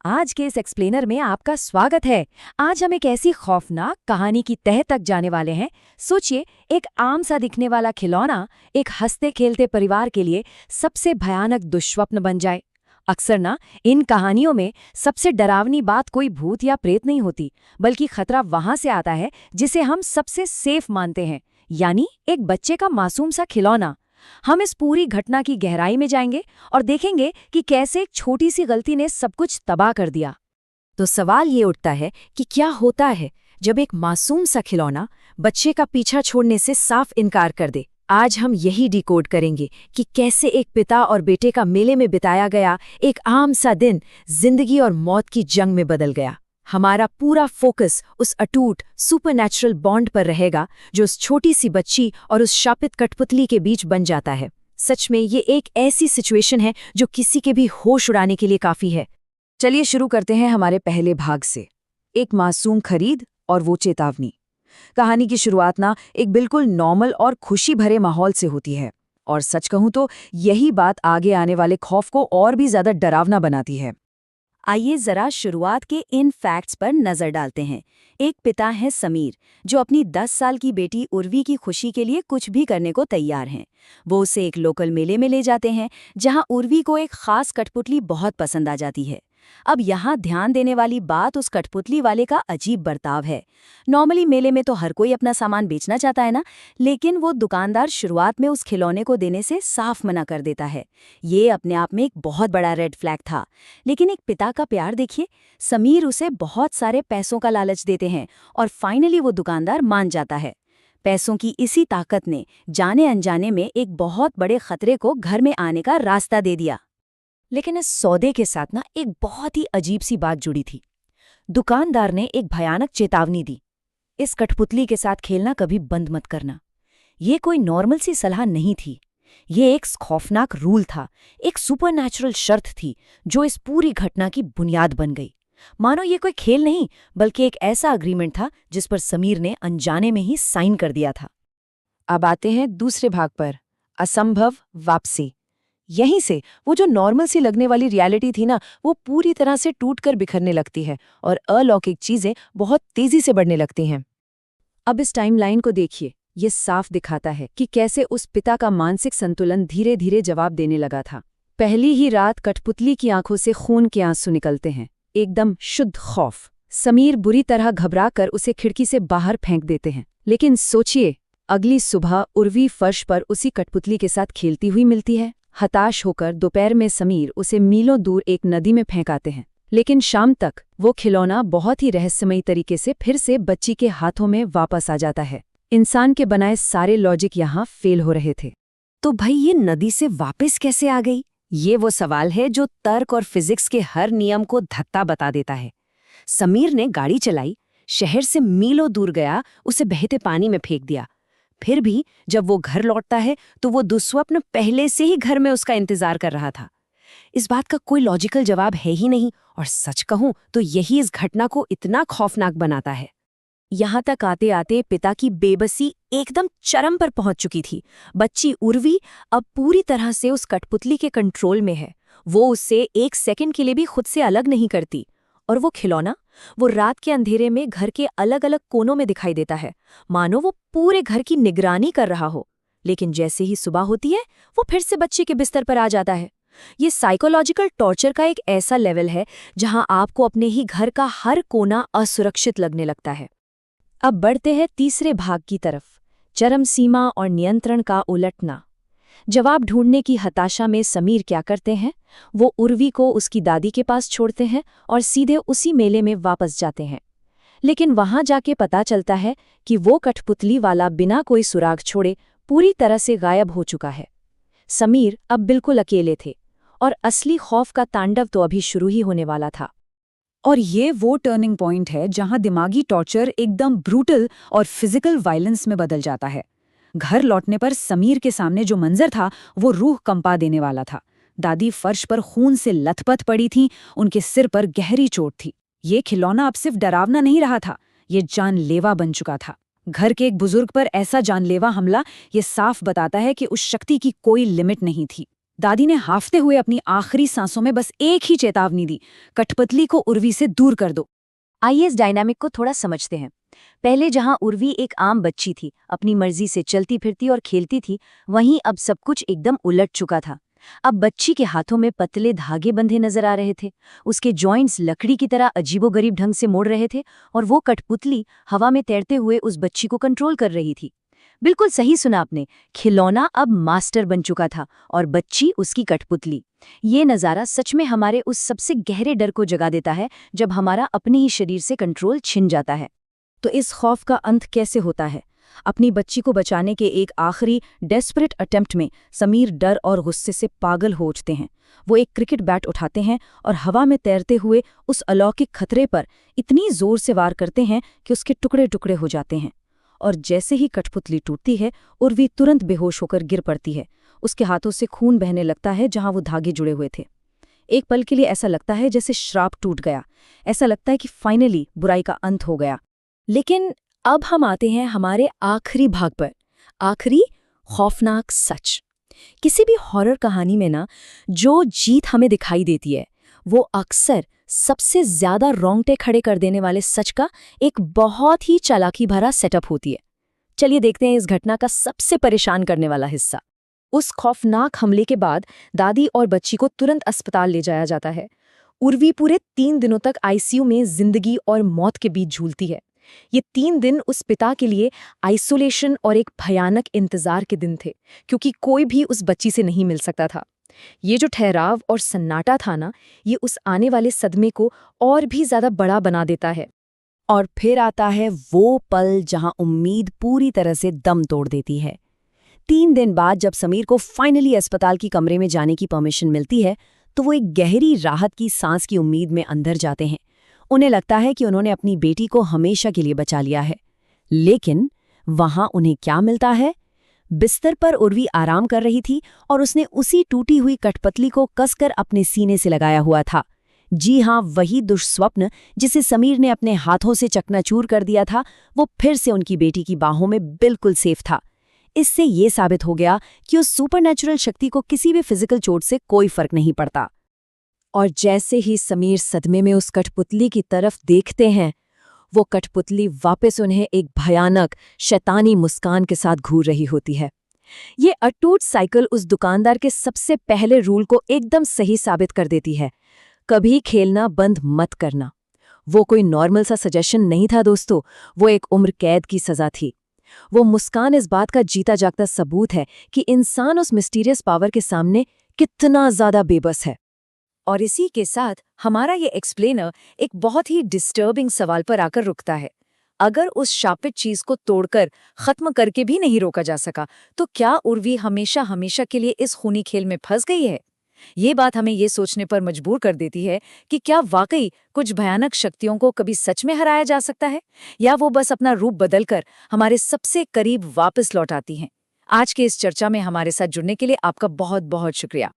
आज के इस एक्सप्लेनर में आपका स्वागत है। आज हम एक ऐसी खौफनाक कहानी की तह तक जाने वाले हैं। सोचिए, एक आम सा दिखने वाला खिलौना एक हंसते खेलते परिवार के लिए सबसे भयानक दुष्स्वप्न बन जाए। अक्सर इन कहानियों में सबसे डरावनी बात कोई भूत या प्रेत नहीं होती, बल्कि खतरा वहां से आता है जिसे हम सबसे सेफ मानते हैं, यानी एक बच्चे का मासूम सा खिलौना। हम इस पूरी घटना की गहराई में जाएंगे और देखेंगे कि कैसे एक छोटी सी गलती ने सब कुछ तबाह कर दिया। तो सवाल ये उठता है कि क्या होता है जब एक मासूम सा खिलौना बच्चे का पीछा छोड़ने से साफ इनकार कर दे। आज हम यही डिकोड करेंगे कि कैसे एक पिता और बेटे का मेले में बिताया गया एक आम सा दिन जिंदगी और मौत की जंग में बदल गया। हमारा पूरा फोकस उस अटूट सुपरनैचुरल बॉन्ड पर रहेगा जो उस छोटी सी बच्ची और उस शापित कठपुतली के बीच बन जाता है। सच में ये एक ऐसी सिचुएशन है जो किसी के भी होश उड़ाने के लिए काफी है। चलिए शुरू करते हैं हमारे पहले भाग से, एक मासूम खरीद और वो चेतावनी। कहानी की शुरुआत एक बिल्कुल नॉर्मल और खुशी भरे माहौल से होती है, और सच कहूं तो यही बात आगे आने वाले खौफ को और भी ज्यादा डरावना बनाती है। आइए जरा शुरुआत के इन फैक्ट्स पर नजर डालते हैं। एक पिता है समीर, जो अपनी 10 साल की बेटी उर्वी की खुशी के लिए कुछ भी करने को तैयार हैं। वो उसे एक लोकल मेले में ले जाते हैं, जहां उर्वी को एक खास कठपुतली बहुत पसंद आ जाती है। अब यहाँ ध्यान देने वाली बात उस कठपुतली वाले का अजीब बर्ताव है। नॉर्मली मेले में तो हर कोई अपना सामान बेचना चाहता है ना, लेकिन वो दुकानदार शुरुआत में उस खिलौने को देने से साफ मना कर देता है। ये अपने आप में एक बहुत बड़ा रेड फ्लैग था। लेकिन एक पिता का प्यार देखिए, समीर उसे बहुत सारे पैसों का लालच देते हैं और फाइनली वो दुकानदार मान जाता है। पैसों की इसी ताकत ने जाने अनजाने में एक बहुत बड़े खतरे को घर में आने का रास्ता दे दिया। लेकिन इस सौदे के साथ एक बहुत ही अजीब सी बात जुड़ी थी। दुकानदार ने एक भयानक चेतावनी दी, इस कठपुतली के साथ खेलना कभी बंद मत करना। ये कोई नॉर्मल सी सलाह नहीं थी, ये एक खौफनाक रूल था, एक सुपरनैचुरल शर्त थी जो इस पूरी घटना की बुनियाद बन गई। मानो ये कोई खेल नहीं, बल्कि एक ऐसा अग्रीमेंट था जिस पर समीर ने अनजाने में ही साइन कर दिया था। अब आते हैं दूसरे भाग पर, असंभव वापसी। यहीं से वो जो नॉर्मल सी लगने वाली रियलिटी थी वो पूरी तरह से टूटकर बिखरने लगती है और अलौकिक चीजें बहुत तेजी से बढ़ने लगती हैं। अब इस टाइमलाइन को देखिए, ये साफ दिखाता है कि कैसे उस पिता का मानसिक संतुलन धीरे धीरे जवाब देने लगा था। पहली ही रात कठपुतली की आंखों से खून के आंसू निकलते हैं, एकदम शुद्ध खौफ। समीर बुरी तरह घबराकर उसे खिड़की से बाहर फेंक देते हैं। लेकिन सोचिए, अगली सुबह उर्वी फर्श पर उसी कठपुतली के साथ खेलती हुई मिलती है। हताश होकर दोपहर में समीर उसे मीलों दूर एक नदी में फेंकाते हैं। लेकिन शाम तक वो खिलौना बहुत ही रहस्यमयी तरीके से फिर से बच्ची के हाथों में वापस आ जाता है। इंसान के बनाए सारे लॉजिक यहाँ फेल हो रहे थे। तो भाई, ये नदी से वापस कैसे आ गई? ये वो सवाल है जो तर्क और फिजिक्स के हर नियम को धत्ता बता देता है। समीर ने गाड़ी चलाई, शहर से मीलों दूर गया, उसे बहते पानी में फेंक दिया। फिर भी जब वो घर लौटता है तो वो दुस्वप्न पहले से ही घर में उसका इंतजार कर रहा था। इस बात का कोई लॉजिकल जवाब है ही नहीं, और सच कहूं तो यही इस घटना को इतना खौफनाक बनाता है। यहाँ तक आते आते पिता की बेबसी एकदम चरम पर पहुंच चुकी थी। बच्ची उर्वी अब पूरी तरह से उस कठपुतली के कंट्रोल में है। वो उससे एक सेकंड के लिए भी खुद से अलग नहीं करती, और वो खिलौना वो रात के अंधेरे में घर के अलग अलग कोनों में दिखाई देता है, मानो वो पूरे घर की निगरानी कर रहा हो। लेकिन जैसे ही सुबह होती है, वो फिर से बच्चे के बिस्तर पर आ जाता है। ये साइकोलॉजिकल टॉर्चर का एक ऐसा लेवल है जहां आपको अपने ही घर का हर कोना असुरक्षित लगने लगता है। अब बढ़ते हैं तीसरे भाग की तरफ, चरम सीमा और नियंत्रण का उलटना। जवाब ढूंढने की हताशा में समीर क्या करते हैं, वो उर्वी को उसकी दादी के पास छोड़ते हैं और सीधे उसी मेले में वापस जाते हैं। लेकिन वहां जाके पता चलता है कि वो कठपुतली वाला बिना कोई सुराग छोड़े पूरी तरह से गायब हो चुका है। समीर अब बिल्कुल अकेले थे, और असली खौफ का तांडव तो अभी शुरू ही होने वाला था। और ये वो टर्निंग पॉइंट है जहां दिमागी टॉर्चर एकदम ब्रूटल और फिजिकल वायलेंस में बदल जाता है। घर लौटने पर समीर के सामने जो मंजर था वो रूह कंपा देने वाला था। दादी फर्श पर खून से लथपथ पड़ी थीं, उनके सिर पर गहरी चोट थी। ये खिलौना अब सिर्फ डरावना नहीं रहा था, ये जानलेवा बन चुका था। घर के एक बुजुर्ग पर ऐसा जानलेवा हमला ये साफ बताता है कि उस शक्ति की कोई लिमिट नहीं थी। दादी ने हाफते हुए अपनी आखिरी सांसों में बस एक ही चेतावनी दी, कठपुतली को उर्वी से दूर कर दो। आइए इस डायनामिक को थोड़ा समझते हैं। पहले जहां उर्वी एक आम बच्ची थी, अपनी मर्जी से चलती फिरती और खेलती थी, वहीं अब सब कुछ एकदम उलट चुका था। अब बच्ची के हाथों में पतले धागे बंधे नजर आ रहे थे, उसके जॉइंट्स लकड़ी की तरह अजीबोगरीब ढंग से मोड़ रहे थे, और वो कठपुतली हवा में तैरते हुए उस बच्ची को कंट्रोल कर रही थी। बिल्कुल सही सुना आपने, खिलौना अब मास्टर बन चुका था और बच्ची उसकी कठपुतली। ये नज़ारा सच में हमारे उस सबसे गहरे डर को जगा देता है जब हमारा अपने ही शरीर से कंट्रोल छिन जाता है। तो इस खौफ का अंत कैसे होता है? अपनी बच्ची को बचाने के एक आखिरी डेस्परेट अटेम्प्ट में समीर डर और गुस्से से पागल हो उठते हैं। वो एक क्रिकेट बैट उठाते हैं और हवा में तैरते हुए उस अलौकिक खतरे पर इतनी जोर से वार करते हैं कि उसके टुकड़े टुकड़े हो जाते हैं। और जैसे ही कठपुतली टूटती है, उर्वी तुरंत बेहोश होकर गिर पड़ती है। उसके हाथों से खून बहने लगता है जहां वो धागे जुड़े हुए थे। एक पल के लिए ऐसा लगता है जैसे श्राप टूट गया। ऐसा लगता है कि फाइनली बुराई का अंत हो गया। लेकिन अब हम आते हैं हमारे आखिरी भाग पर, आखिरी खौफनाक सच। किसी भी हॉरर कहानी में ना जो जीत हमें दिखाई देती है, वो अक्सर सबसे ज्यादा रोंगटे खड़े कर देने वाले सच का एक बहुत ही चालाकी भरा सेटअप होती है। चलिए देखते हैं इस घटना का सबसे परेशान करने वाला हिस्सा। उस खौफनाक हमले के बाद दादी और बच्ची को तुरंत अस्पताल ले जाया जाता है। उर्वी पूरे 3 दिनों तक आईसीयू में जिंदगी और मौत के बीच झूलती है। ये 3 दिन उस पिता के लिए आइसोलेशन और एक भयानक इंतजार के दिन थे, क्योंकि कोई भी उस बच्ची से नहीं मिल सकता था। ये जो ठहराव और सन्नाटा था ना, ये उस आने वाले सदमे को और भी ज्यादा बड़ा बना देता है। और फिर आता है वो पल जहां उम्मीद पूरी तरह से दम तोड़ देती है। 3 दिन बाद जब समीर को फाइनली अस्पताल की कमरे में जाने की परमिशन मिलती है, तो वो एक गहरी राहत की सांस की उम्मीद में अंदर जाते हैं। उन्हें लगता है कि उन्होंने अपनी बेटी को हमेशा के लिए बचा लिया है। लेकिन वहां उन्हें क्या मिलता है? बिस्तर पर उर्वी आराम कर रही थी और उसने उसी टूटी हुई कठपुतली को कसकर अपने सीने से लगाया हुआ था। जी हाँ, वही दुष्स्वप्न जिसे समीर ने अपने हाथों से चकनाचूर कर दिया था, वो फिर से उनकी बेटी की बाहों में बिल्कुल सेफ था। इससे ये साबित हो गया कि उस सुपरनैचुरल शक्ति को किसी भी फिजिकल चोट से कोई फर्क नहीं पड़ता। और जैसे ही समीर सदमे में उस कठपुतली की तरफ देखते हैं, वो कठपुतली वापस उन्हें एक भयानक शैतानी मुस्कान के साथ घूर रही होती है। ये अटूट साइकिल उस दुकानदार के सबसे पहले रूल को एकदम सही साबित कर देती है, कभी खेलना बंद मत करना। वो कोई नॉर्मल सा सजेशन नहीं था दोस्तों, वो एक उम्र कैद की सजा थी। वो मुस्कान इस बात का जीता जागता सबूत है कि इंसान उस मिस्टीरियस पावर के सामने कितना ज्यादा बेबस है। और इसी के साथ हमारा ये एक्सप्लेनर एक बहुत ही डिस्टर्बिंग सवाल पर आकर रुकता है। अगर उस शापित चीज को तोड़कर खत्म करके भी नहीं रोका जा सका, तो क्या उर्वी हमेशा हमेशा के लिए इस खूनी खेल में फंस गई है? ये बात हमें ये सोचने पर मजबूर कर देती है कि क्या वाकई कुछ भयानक शक्तियों को कभी सच में हराया जा सकता है, या वो बस अपना रूप बदलकर हमारे सबसे करीब वापस लौट आती हैं। आज के इस चर्चा में हमारे साथ जुड़ने के लिए आपका बहुत बहुत शुक्रिया।